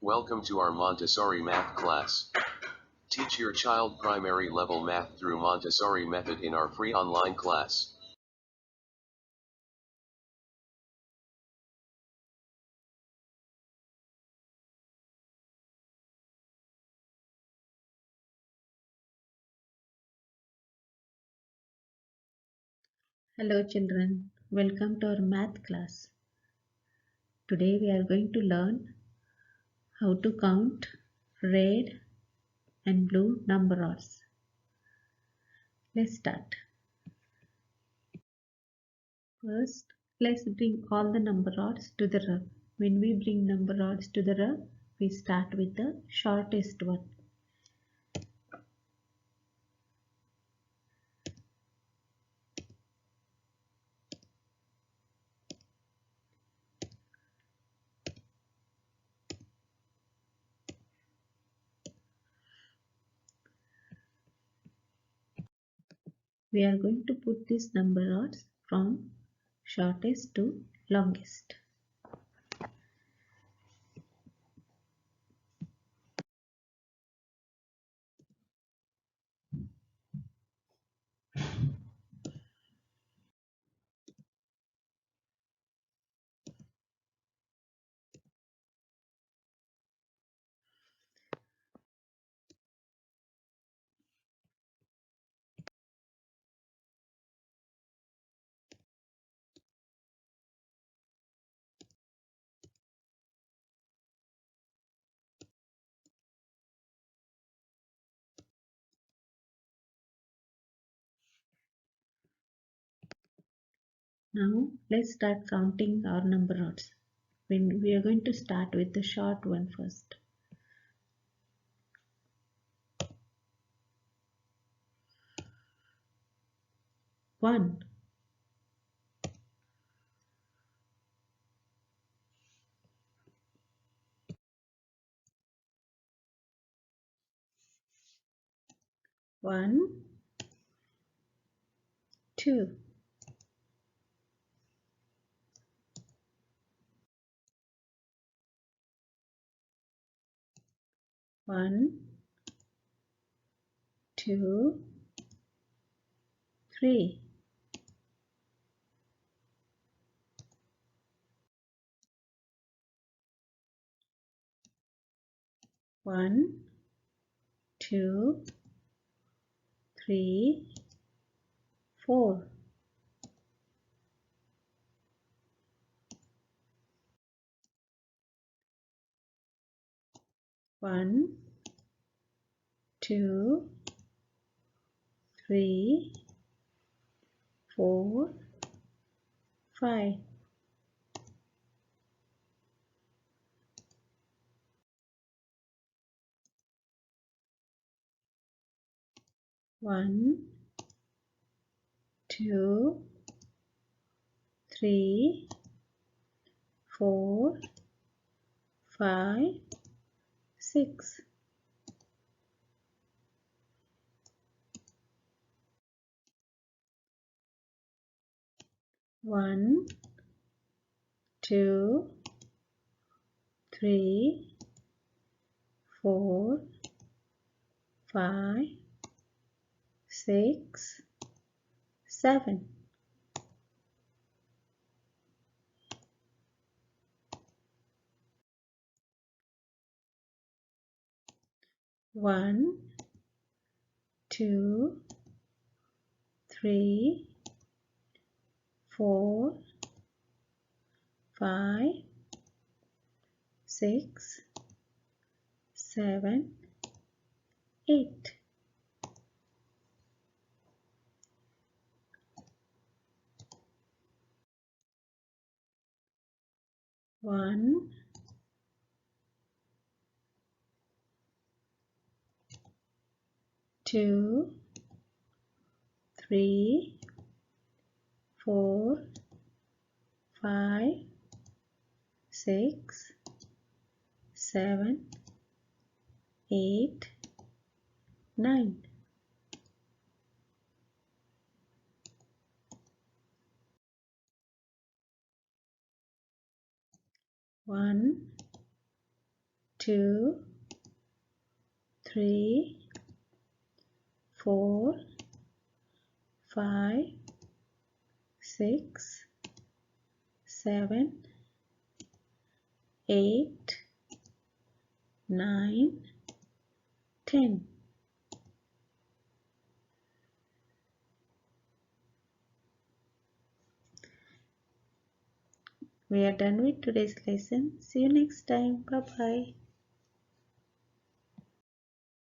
Welcome to our Montessori math class. Teach your child primary level math through Montessori method in our free online class. Hello children, welcome to our math class. Today we are going to learn how to count red and blue number rods. Let's start. First, let's bring all the number rods to the rub. When we bring number rods to the rub, we start with the shortest one. We are going to put these number rods from shortest to longest. Now let's start counting our number rods. When we are going to start with the short one first. 1, 1, 2, 1, 2, 3, 1, 2, 3, 4, 1, 2, 3, 4, 5, 1, 2, 3, 4, 5, 6. 1, 2, 3, 4, 5, 6, 7. 1, 2, 3, 4, 5, 6, 7, 8. 1, 2, 3, 4, 5, 6, 7, 8, 9. 1, 2, 3, 4, 5, 6, 7, 8, 9, 10. We are done with today's lesson. See you next time. Bye bye.